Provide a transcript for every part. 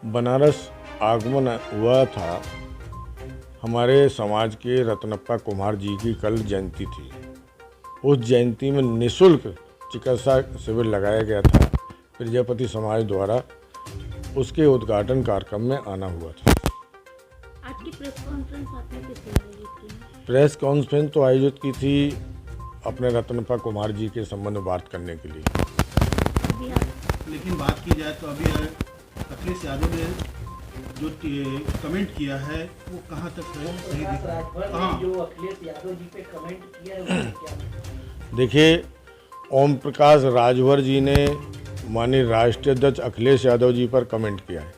बनारस आगमन हुआ था। हमारे समाज के रत्नप्पा कुमार जी की कल जयंती थी। उस जयंती में निःशुल्क चिकित्सा शिविर लगाया गया था प्रजापति समाज द्वारा। उसके उद्घाटन कार्यक्रम में आना हुआ था। आज की प्रेस कॉन्फ्रेंस आपने किस लिए आयोजित की? प्रेस कॉन्फ्रेंस तो आयोजित की थी अपने रत्नप्पा कुमार जी के संबंध में बात करने के लिए। अभी आप लेकिन बात की जाए तो अभी अखिलेश यादव ने जो कमेंट किया है वो कहाँ तक सही हाँ जो अखिलेश यादव जी पे कमेंट किया है वो क्या? देखिए, ओम प्रकाश राजभर जी ने माननीय राष्ट्रीय अध्यक्ष अखिलेश यादव जी पर कमेंट किया है।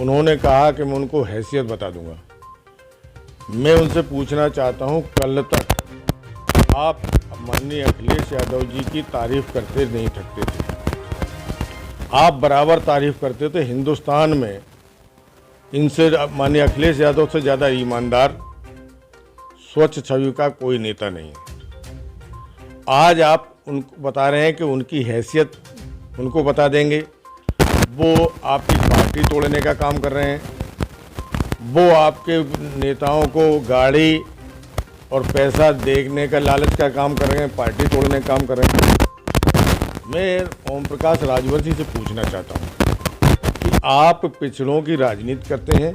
उन्होंने कहा कि मैं उनको हैसियत बता दूंगा। मैं उनसे पूछना चाहता हूं, कल तक आप माननीय अखिलेश यादव जी की तारीफ करते नहीं थकते थे। आप बराबर तारीफ करते थे। हिंदुस्तान में इनसे माननीय अखिलेश यादव से ज़्यादा ईमानदार, स्वच्छ छवि का कोई नेता नहीं है। आज आप उनको बता रहे हैं कि उनकी हैसियत उनको बता देंगे। वो आपकी पार्टी तोड़ने का काम कर रहे हैं। वो आपके नेताओं को गाड़ी और पैसा देखने का लालच का काम कर रहे हैं, पार्टी तोड़ने का काम कर रहे हैं। मैं ओम प्रकाश राजभर जी से पूछना चाहता हूँ कि आप पिछड़ों की राजनीति करते हैं,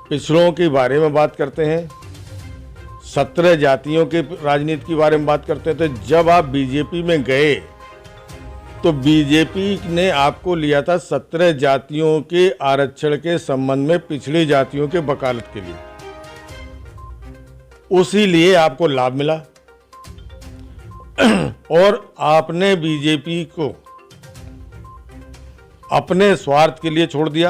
पिछड़ों के बारे में बात करते हैं, 17 जातियों के राजनीति के बारे में बात करते हैं। तो जब आप बीजेपी में गए तो बीजेपी ने आपको लिया था 17 जातियों के आरक्षण के संबंध में पिछड़ी जातियों के वकालत के लिए। उसी लिए आपको लाभ मिला और आपने बीजेपी को अपने स्वार्थ के लिए छोड़ दिया।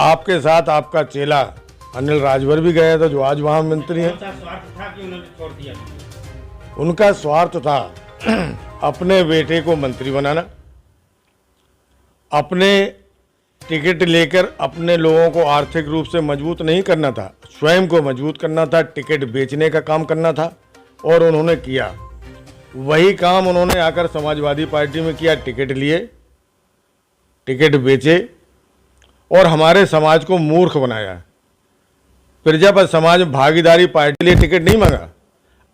आपके साथ आपका चेला अनिल राजभर भी गया था, जो आज वहां मंत्री हैं। स्वार्थ था कि उन्होंने छोड़ दिया? उनका स्वार्थ था अपने बेटे को मंत्री बनाना, अपने टिकट लेकर अपने लोगों को आर्थिक रूप से मजबूत नहीं करना था, स्वयं को मजबूत करना था, टिकट बेचने का काम करना था। और उन्होंने किया वही काम। उन्होंने आकर समाजवादी पार्टी में किया, टिकट लिए, टिकट बेचे और हमारे समाज को मूर्ख बनाया। प्रजापति समाज में भागीदारी पार्टी के लिए टिकट नहीं मांगा,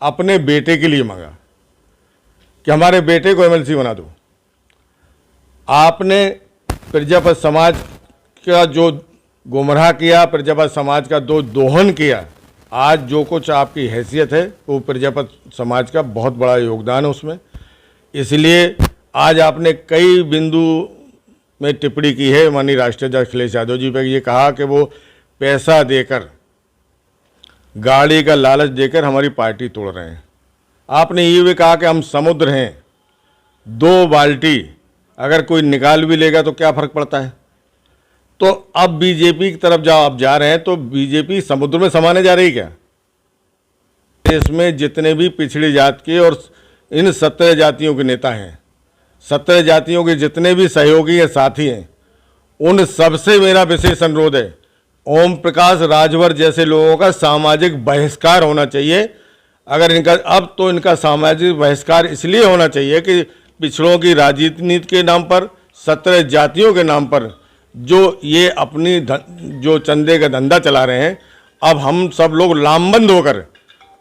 अपने बेटे के लिए मांगा कि हमारे बेटे को एमएलसी बना दो। आपने प्रजापति समाज का जो गुमराह किया, प्रजापति समाज का दोहन किया। आज जो कुछ आपकी हैसियत है वो प्रजापति समाज का बहुत बड़ा योगदान है उसमें। इसलिए आज आपने कई बिंदु में टिप्पणी की है माननीय राष्ट्रीय अध्यक्ष अखिलेश यादव जी पर। ये कहा कि वो पैसा देकर, गाड़ी का लालच देकर हमारी पार्टी तोड़ रहे हैं। आपने ये भी कहा कि हम समुद्र हैं, 2 बाल्टी अगर कोई निकाल भी लेगा तो क्या फ़र्क पड़ता है। तो अब बीजेपी की तरफ जब आप जा रहे हैं तो बीजेपी समुद्र में समाने जा रही क्या? देश में जितने भी पिछड़ी जात के और इन 17 जातियों के नेता हैं, 17 जातियों के जितने भी सहयोगी या साथी हैं, उन सबसे मेरा विशेष अनुरोध है, ओम प्रकाश राजभर जैसे लोगों का सामाजिक बहिष्कार होना चाहिए। अगर इनका अब तो इनका सामाजिक बहिष्कार इसलिए होना चाहिए कि पिछड़ों की राजनीति के नाम पर, 17 जातियों के नाम पर जो ये अपनी जो चंदे का धंधा चला रहे हैं, अब हम सब लोग लामबंद होकर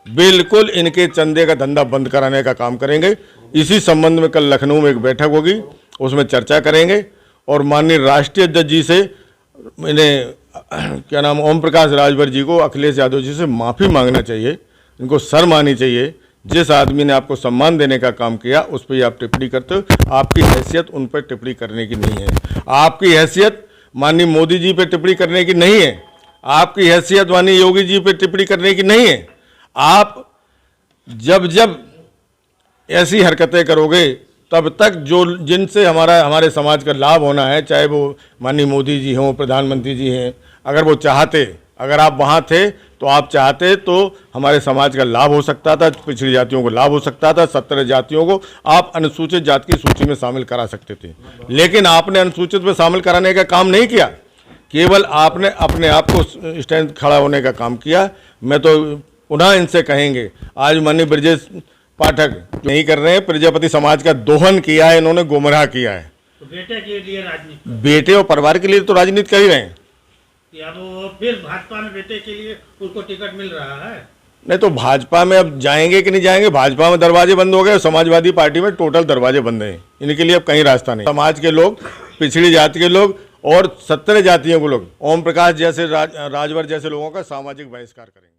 बिल्कुल इनके चंदे का धंधा बंद कराने का काम करेंगे। इसी संबंध में कल लखनऊ में एक बैठक होगी, उसमें चर्चा करेंगे और माननीय राष्ट्रीय अध्यक्ष जी से क्या नाम ओम प्रकाश राजभर जी को अखिलेश यादव जी से माफ़ी मांगना चाहिए। इनको शर्म आनी चाहिए। जिस आदमी ने आपको सम्मान देने का काम किया उस पर आप टिप्पणी करते हो। आपकी हैसियत उन पर टिप्पणी करने की नहीं है। आपकी हैसियत माननीय मोदी जी पे टिप्पणी करने की नहीं है। आपकी हैसियत माननीय योगी जी पे टिप्पणी करने की नहीं है। आप जब जब ऐसी हरकतें करोगे तब तक जो जिनसे हमारे समाज का लाभ होना है, चाहे वो माननीय मोदी जी हों, प्रधानमंत्री जी हैं, अगर वो चाहते, अगर आप वहाँ थे तो आप चाहते तो हमारे समाज का लाभ हो सकता था, पिछड़ी जातियों को लाभ हो सकता था, 17 जातियों को आप अनुसूचित जाति की सूची में शामिल करा सकते थे। लेकिन आपने अनुसूचित में शामिल कराने का काम नहीं किया, केवल आपने अपने आप को स्टैंड खड़ा होने का काम किया। मैं तो पुनः इनसे कहेंगे, आज माननीय ब्रजेश पाठक नहीं कर रहे हैं, प्रजापति समाज का दोहन किया है, इन्होंने गुमराह किया है। तो बेटे के लिए राजनीति, बेटे और परिवार के लिए तो राजनीति कर ही रहे हैं। या तो फिर भाजपा में बेटे के लिए उनको टिकट मिल रहा है। नहीं तो भाजपा में अब जाएंगे कि नहीं जाएंगे? भाजपा में दरवाजे बंद हो गए, समाजवादी पार्टी में टोटल दरवाजे बंद हैं। इनके लिए अब कहीं रास्ता नहीं। समाज के लोग, पिछड़ी जाति के लोग और 17 जातियों के लोग ओम प्रकाश जैसे राजवर जैसे लोगों का सामाजिक बहिष्कार करेंगे।